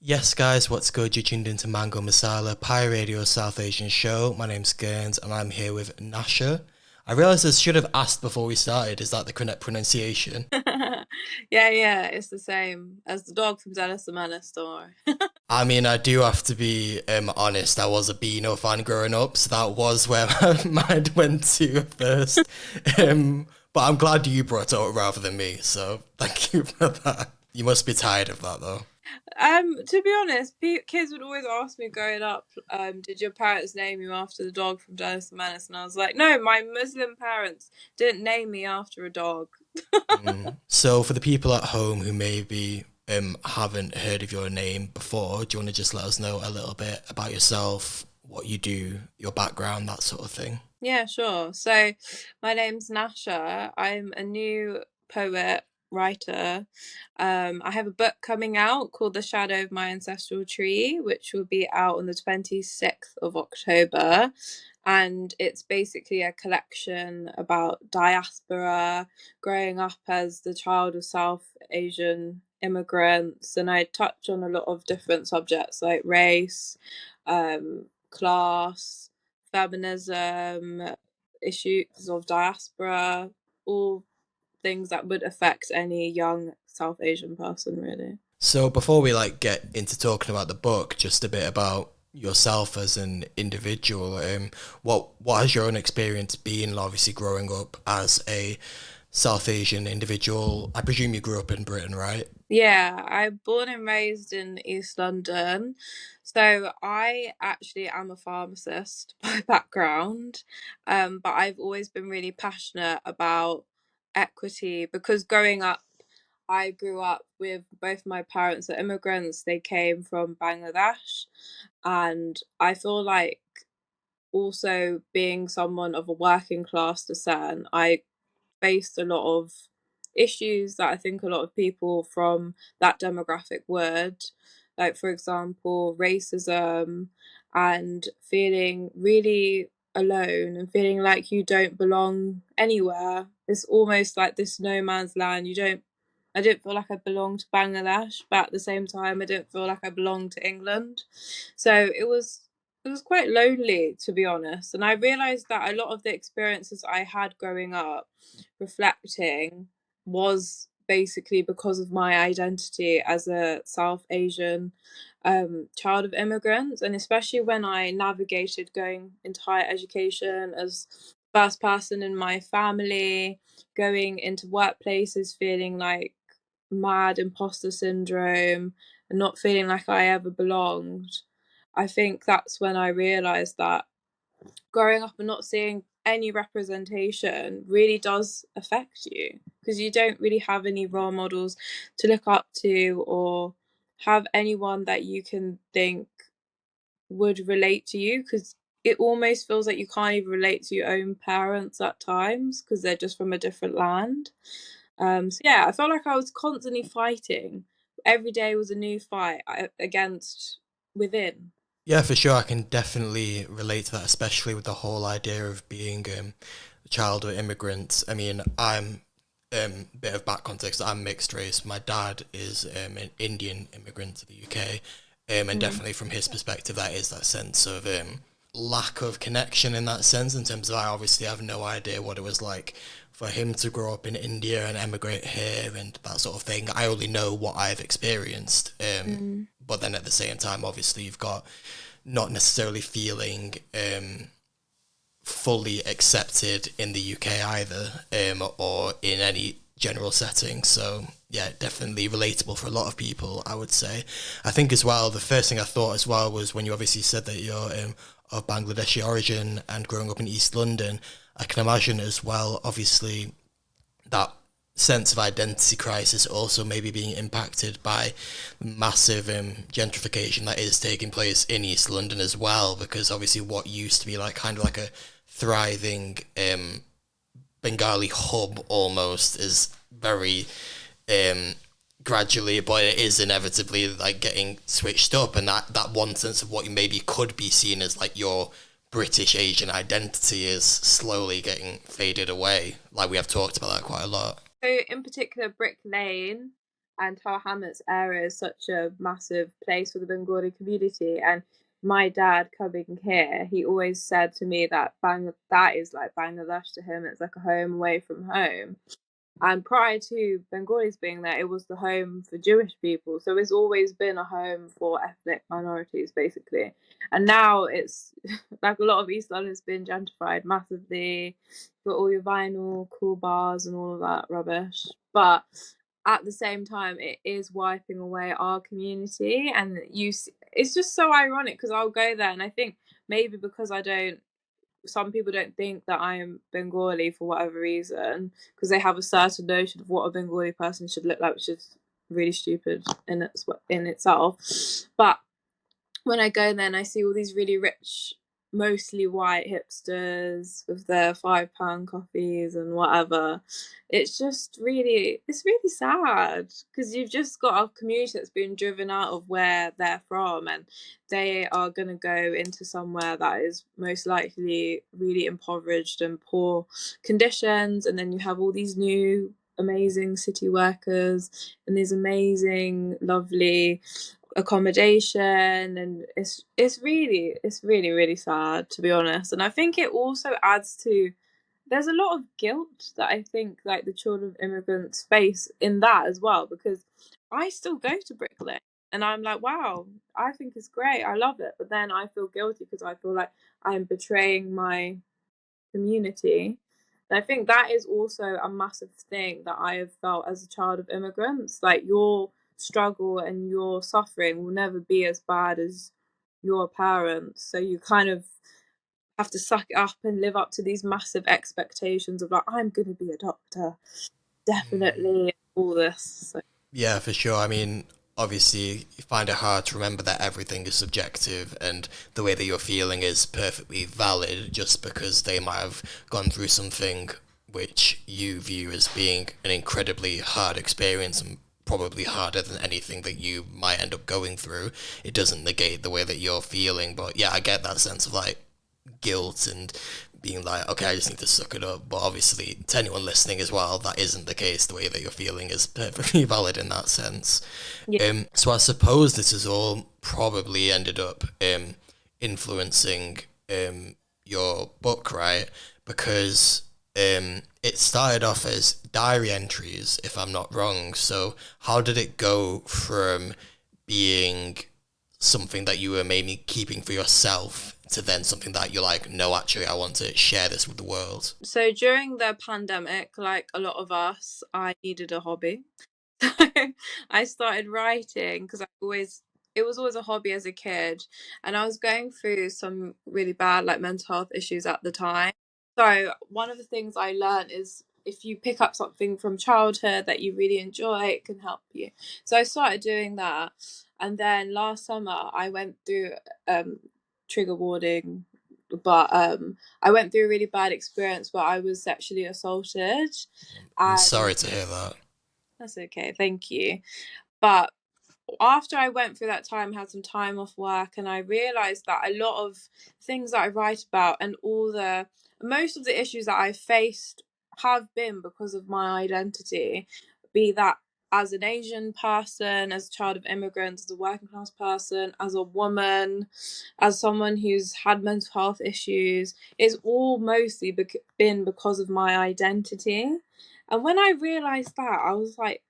Yes, guys, what's good? You tuned into Mango Masala, Pi Radio's South Asian show. My name's Gerns, and I'm here with Nasha. I realised I should have asked before we started, is that the correct pronunciation? Yeah, it's the same as the dog from Dallas the Menace, don't worry. I mean, I do have to be honest, I was a Beano fan growing up, so that was where my mind went to first. But I'm glad you brought it up rather than me, so thank you for that. You must be tired of that, though. To be honest, kids would always ask me growing up, did your parents name you after the dog from Dallas the Menace? And I was like, no, my Muslim parents didn't name me after a dog. So, for the people at home who maybe haven't heard of your name before, do you want to just let us know a little bit about yourself, what you do, your background, that sort of thing? Yeah, sure. So, my name's Nasha. I'm a new poet, writer. I have a book coming out called The Shadow of My Ancestral Tree, which will be out on the 26th of October. And it's basically a collection about diaspora, growing up as the child of South Asian immigrants. And I touch on a lot of different subjects like race, class, feminism, issues of diaspora, all things that would affect any young South Asian person, really. So, before we get into talking about the book, just a bit about yourself as an individual. What has your own experience been? Obviously, growing up as a South Asian individual. I presume you grew up in Britain, right? Yeah, I'm born and raised in East London. So I actually am a pharmacist by background. But I've always been really passionate about equity because growing up, I grew up with both my parents are immigrants. They came from Bangladesh. And I feel like also being someone of a working class descent, I faced a lot of issues that I think a lot of people from that demographic would. Like, for example, racism and feeling really alone and feeling like you don't belong anywhere. It's almost like this no man's land. I didn't feel like I belonged to Bangladesh, but at the same time, I didn't feel like I belonged to England. So it was quite lonely, to be honest. And I realized that a lot of the experiences I had growing up, reflecting, was basically because of my identity as a South Asian child of immigrants, and especially when I navigated going into higher education as first person in my family, going into workplaces feeling like mad imposter syndrome and not feeling like I ever belonged. I think that's when I realized that growing up and not seeing any representation really does affect you because you don't really have any role models to look up to or have anyone that you can think would relate to you because it almost feels like you can't even relate to your own parents at times because they're just from a different land. So yeah, I felt like I was constantly fighting. Every day was a new fight against within. Yeah, for sure. I can definitely relate to that, especially with the whole idea of being a child of immigrants. I mean, I'm bit of back context. I'm mixed race. My dad is an Indian immigrant to the UK, and Mm. definitely from his perspective, that is that sense of lack of connection in that sense. In terms of, I obviously have no idea what it was like for him to grow up in India and emigrate here and that sort of thing. I only know what I've experienced. Mm. But then at the same time, obviously, you've got not necessarily feeling fully accepted in the UK either, or in any general setting. So yeah, definitely relatable for a lot of people, I would say. I think as well, the first thing I thought as well was when you obviously said that you're of Bangladeshi origin and growing up in East London. I can imagine as well, obviously, that sense of identity crisis also maybe being impacted by massive gentrification that is taking place in East London as well, because obviously what used to be like kind of like a thriving Bengali hub almost is very um, gradually, but it is inevitably like getting switched up, and that one sense of what you maybe could be seen as like your British Asian identity is slowly getting faded away. Like we have talked about that quite a lot. So in particular, Brick Lane. and Tower Hamlets area is such a massive place for the Bengali community. And my dad coming here, he always said to me that that is like Bangladesh to him. It's like a home away from home. And prior to Bengalis being there, it was the home for Jewish people. So it's always been a home for ethnic minorities, basically. And now it's like a lot of East London has been gentrified massively. Got all your vinyl, cool bars, and all of that rubbish. But at the same time, it is wiping away our community. And it's just so ironic because I'll go there and I think maybe because some people don't think that I am Bengali for whatever reason because they have a certain notion of what a Bengali person should look like, which is really stupid in itself. But when I go there and I see all these really rich, mostly white hipsters with their £5 coffees and whatever, it's really sad because you've just got a community that's been driven out of where they're from, and they are going to go into somewhere that is most likely really impoverished and poor conditions, and then you have all these new amazing city workers and these amazing lovely accommodation, and it's really sad, to be honest. And I think it also adds to, there's a lot of guilt that I think like the children of immigrants face in that as well, because I still go to Brick Lane and I'm like, wow, I think it's great, I love it, but then I feel guilty because I feel like I'm betraying my community. And I think that is also a massive thing that I have felt as a child of immigrants. Like, your struggle and your suffering will never be as bad as your parents. So you kind of have to suck it up and live up to these massive expectations of like, I'm going to be a doctor, definitely, all this. So. Yeah, for sure. I mean, obviously, you find it hard to remember that everything is subjective and the way that you're feeling is perfectly valid just because they might have gone through something which you view as being an incredibly hard experience and probably harder than anything that you might end up going through. It doesn't negate the way that you're feeling, but yeah, I get that sense of like guilt and being like, okay, I just need to suck it up. But obviously, to anyone listening as well, that isn't the case. The way that you're feeling is perfectly valid in that sense. Yeah. So I suppose this has all probably ended up influencing your book, right? Because it started off as diary entries, if I'm not wrong. So how did it go from being something that you were maybe keeping for yourself to then something that you're like, no, actually, I want to share this with the world? So during the pandemic, like a lot of us, I needed a hobby. So I started writing because it was always a hobby as a kid, and I was going through some really bad like mental health issues at the time. So one of the things I learned is if you pick up something from childhood that you really enjoy, it can help you. So I started doing that, and then last summer I went through trigger warning, but I went through a really bad experience where I was sexually assaulted, I'm and sorry to hear that. that's okay, thank you. But after I went through that time, had some time off work, and I realized that a lot of things that I write about and most of the issues that I faced have been because of my identity, be that as an Asian person, as a child of immigrants, as a working class person, as a woman, as someone who's had mental health issues. It's all mostly been because of my identity. And when I realized that, I was like,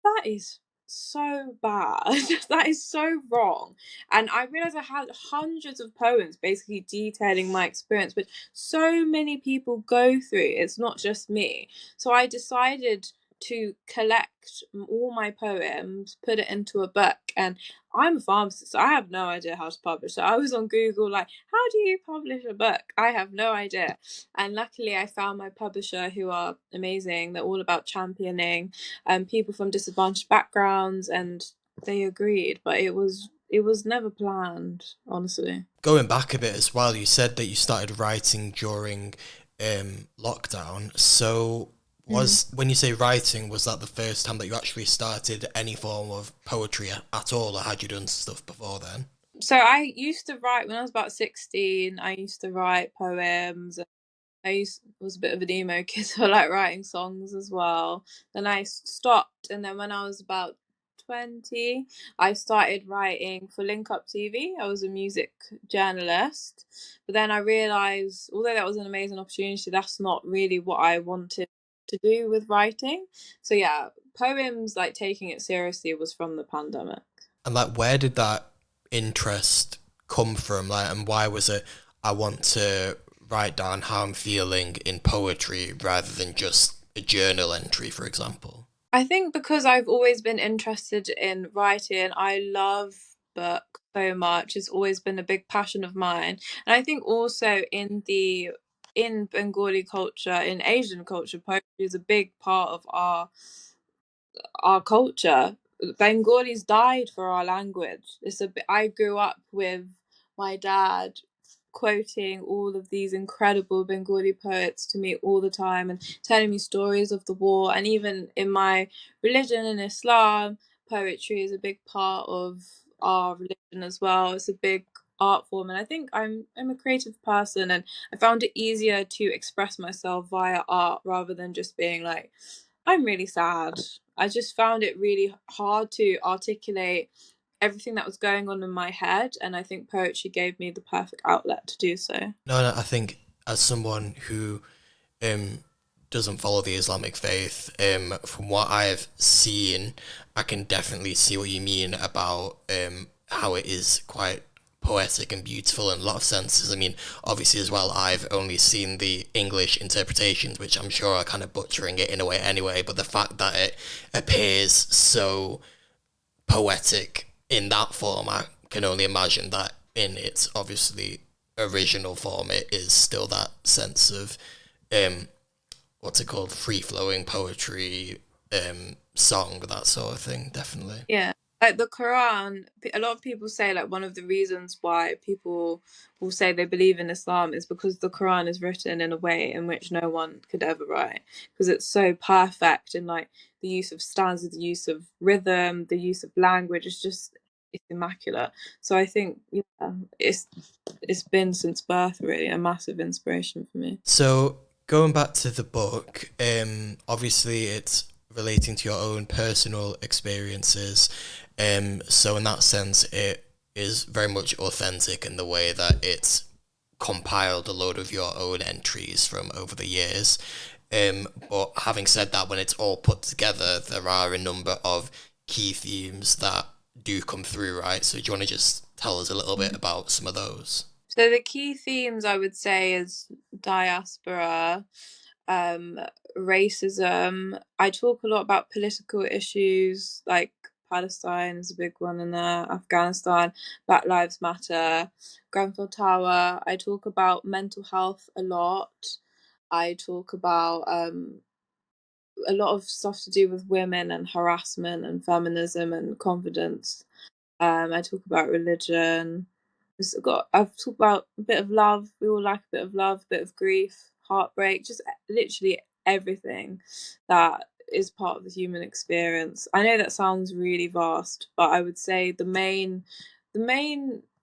that is so bad. That is so wrong. And I realized I had hundreds of poems basically detailing my experience, which so many people go through. It's not just me. So I decided to collect all my poems, put it into a book. And I'm a pharmacist, so I have no idea how to publish. So I was on Google, like, how do you publish a book? I have no idea. And luckily, I found my publisher, who are amazing. They're all about championing people from disadvantaged backgrounds, and they agreed. But it was never planned, honestly. Going back a bit as well, you said that you started writing during lockdown. So was when you say writing, was that the first time that you actually started any form of poetry at all, or had you done stuff before then? So I used to write when I was about 16. I used to write poems. Was a bit of an emo kid, so I like writing songs as well. Then I stopped, and then when I was about 20, I started writing for Link Up TV. I was a music journalist. But then I realised, although that was an amazing opportunity, that's not really what I wanted to do with writing. So yeah, poems, like taking it seriously, was from the pandemic. And like, where did that interest come from? Like, and why was it I want to write down how I'm feeling in poetry rather than just a journal entry, for example? I think because I've always been interested in writing, I love books so much. It's always been a big passion of mine. And I think also in Bengali culture, in Asian culture, poetry is a big part of our culture. Bengalis died for our language. I grew up with my dad quoting all of these incredible Bengali poets to me all the time and telling me stories of the war. And even in my religion, in Islam, poetry is a big part of our religion as well. It's a big art form, and I think I'm a creative person, and I found it easier to express myself via art rather than just being like, I'm really sad. I just found it really hard to articulate everything that was going on in my head, and I think poetry gave me the perfect outlet to do so. No, I think as someone who um, doesn't follow the Islamic faith, from what I've seen, I can definitely see what you mean about how it is quite poetic and beautiful in a lot of senses. I mean, obviously, as well, I've only seen the English interpretations, which I'm sure are kind of butchering it in a way anyway, but the fact that it appears so poetic in that form, I can only imagine that in its obviously original form, it is still that sense of um, what's it called, free flowing poetry, song, that sort of thing. Definitely. Yeah. Like the Quran, a lot of people say like one of the reasons why people will say they believe in Islam is because the Quran is written in a way in which no one could ever write, because it's so perfect in like the use of stanzas, the use of rhythm, the use of language. It's immaculate. So I think yeah, it's been since birth really a massive inspiration for me. So going back to the book, obviously it's relating to your own personal experiences. So in that sense, it is very much authentic in the way that it's compiled a load of your own entries from over the years. But having said that, when it's all put together, there are a number of key themes that do come through, right? So do you want to just tell us a little bit about some of those? So the key themes I would say is diaspora, um, racism. I talk a lot about political issues like Palestine is a big one in there, Afghanistan, Black Lives Matter, Grenfell Tower. I talk about mental health a lot. I talk about a lot of stuff to do with women and harassment and feminism and confidence. I talk about religion. I've talked about a bit of love. We all like a bit of love, a bit of grief, heartbreak, just literally everything that is part of the human experience. I know that sounds really vast, but I would say the main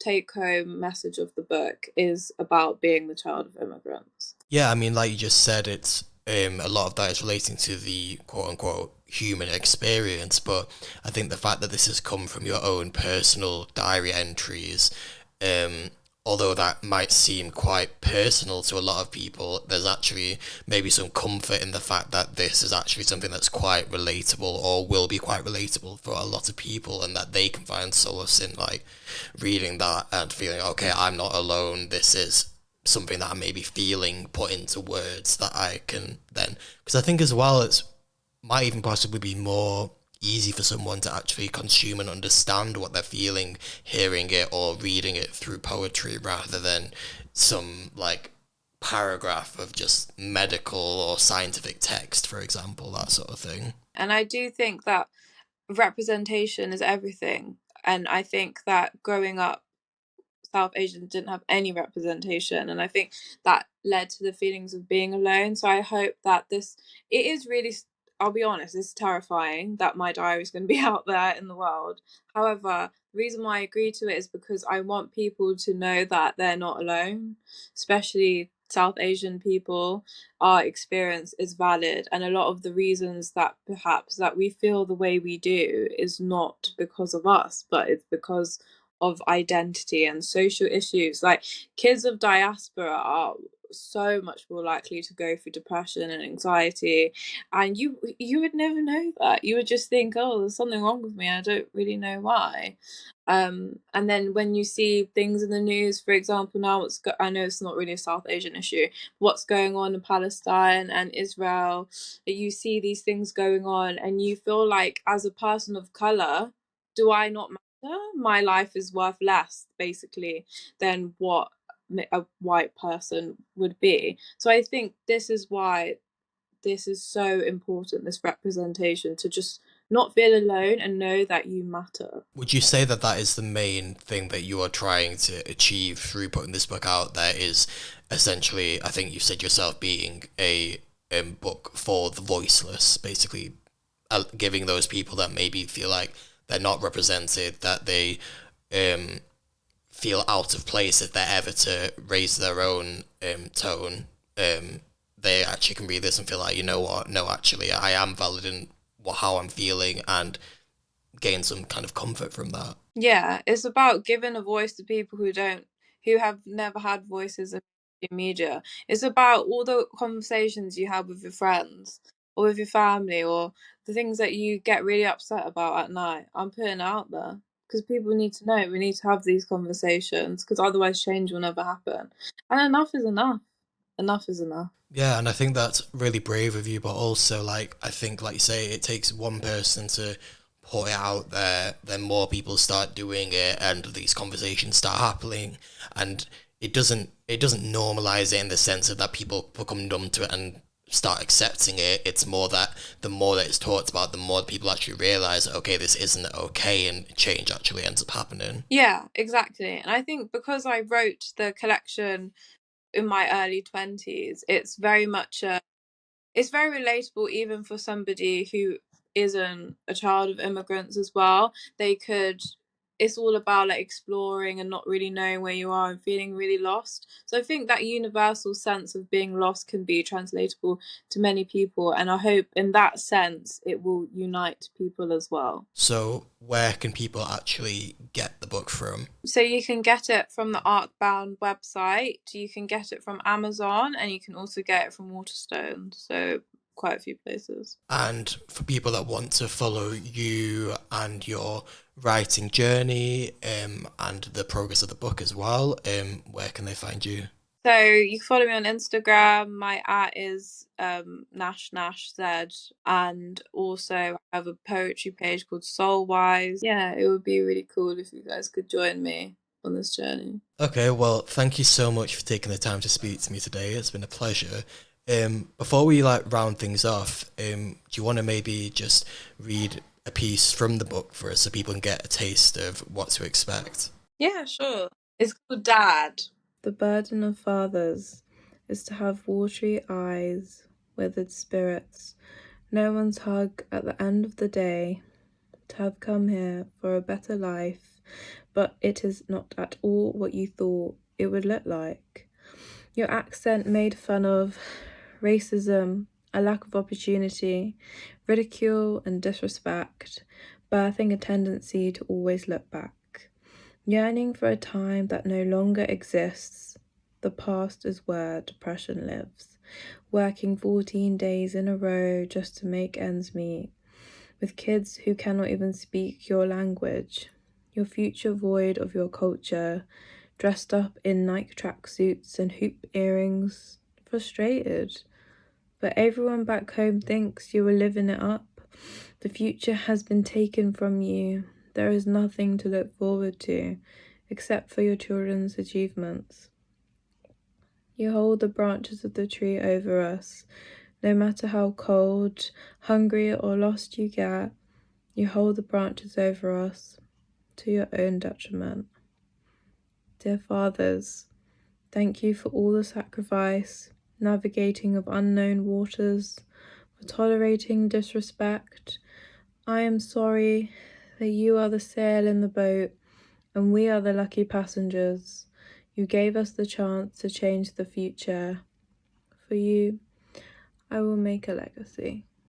take home message of the book is about being the child of immigrants. Yeah, I mean, like you just said, it's a lot of that is relating to the quote unquote human experience. But I think the fact that this has come from your own personal diary entries, um, although that might seem quite personal to a lot of people, there's actually maybe some comfort in the fact that this is actually something that's quite relatable or will be quite relatable for a lot of people, and that they can find solace in like reading that and feeling, okay, I'm not alone. This is something that I may be feeling put into words that I can then, because I think as well it's might even possibly be more easy for someone to actually consume and understand what they're feeling hearing it or reading it through poetry rather than some like paragraph of just medical or scientific text, for example, that sort of thing. And I do think that representation is everything. And I think that growing up South Asians didn't have any representation, and I think that led to the feelings of being alone. So I hope that it is really, I'll be honest, it's terrifying that my diary is going to be out there in the world. However, the reason why I agree to it is because I want people to know that they're not alone, especially South Asian people, our experience is valid, and a lot of the reasons that perhaps that we feel the way we do is not because of us, but it's because of identity and social issues. Like, kids of diaspora are so much more likely to go through depression and anxiety, and you would never know that. You would just think, oh, there's something wrong with me, I don't really know why. And then when you see things in the news, for example, now I know it's not really a South Asian issue, what's going on in Palestine and Israel, you see these things going on, and you feel like, as a person of color, do I not matter? My life is worth less, basically, than what a white person would be. So I think this is why this is so important, this representation, to just not feel alone and know that you matter. Would you say that that is the main thing that you are trying to achieve through putting this book out there, is essentially, I think you said yourself, being a book for the voiceless, basically giving those people that maybe feel like they're not represented, that they feel out of place if they're ever to raise their own tone, they actually can read this and feel like, you know what, no, actually, I am valid in how I'm feeling, and gain some kind of comfort from that. Yeah, it's about giving a voice to people who have never had voices in media. It's about all the conversations you have with your friends or with your family, or the things that you get really upset about at night. I'm putting it out there because people need to know. We need to have these conversations, because otherwise change will never happen. And enough is enough. Enough is enough. Yeah, and I think that's really brave of you, but also, like, I think, like you say, it takes one person to put it out there, then more people start doing it, and these conversations start happening, and it doesn't normalize it in the sense of that people become numb to it and start accepting it. It's more that the more that it's talked about, the more people actually realize, okay, this isn't okay, and change actually ends up happening. Yeah, exactly. And I think because I wrote the collection in my early 20s, it's very relatable, even for somebody who isn't a child of immigrants as well. It's all about like exploring and not really knowing where you are and feeling really lost. So I think that universal sense of being lost can be translatable to many people, and I hope in that sense it will unite people as well. So where can people actually get the book from? So you can get it from the Arcbound website, you can get it from Amazon, and you can also get it from Waterstones. So quite a few places. And for people that want to follow you and your writing journey, and the progress of the book as well, where can they find you? So you can follow me on Instagram. My @ is @NashNashZ, and also I have a poetry page called Soulwise. Yeah, it would be really cool if you guys could join me on this journey. Okay, well, thank you so much for taking the time to speak to me today. It's been a pleasure. Before we like round things off, do you want to maybe just read a piece from the book for us so people can get a taste of what to expect? Yeah, sure. It's called Dad. The burden of fathers is to have watery eyes, withered spirits, no one's hug at the end of the day, to have come here for a better life, but it is not at all what you thought it would look like. Your accent made fun of, racism, a lack of opportunity, ridicule and disrespect, birthing a tendency to always look back. Yearning for a time that no longer exists. The past is where depression lives. Working 14 days in a row just to make ends meet. With kids who cannot even speak your language. Your future void of your culture. Dressed up in Nike tracksuits and hoop earrings. Frustrated. But everyone back home thinks you are living it up. The future has been taken from you. There is nothing to look forward to, except for your children's achievements. You hold the branches of the tree over us. No matter how cold, hungry, or lost you get, you hold the branches over us, to your own detriment. Dear fathers, thank you for all the sacrifice, navigating of unknown waters, for tolerating disrespect. I am sorry that you are the sail in the boat and we are the lucky passengers. You gave us the chance to change the future. For you, I will make a legacy.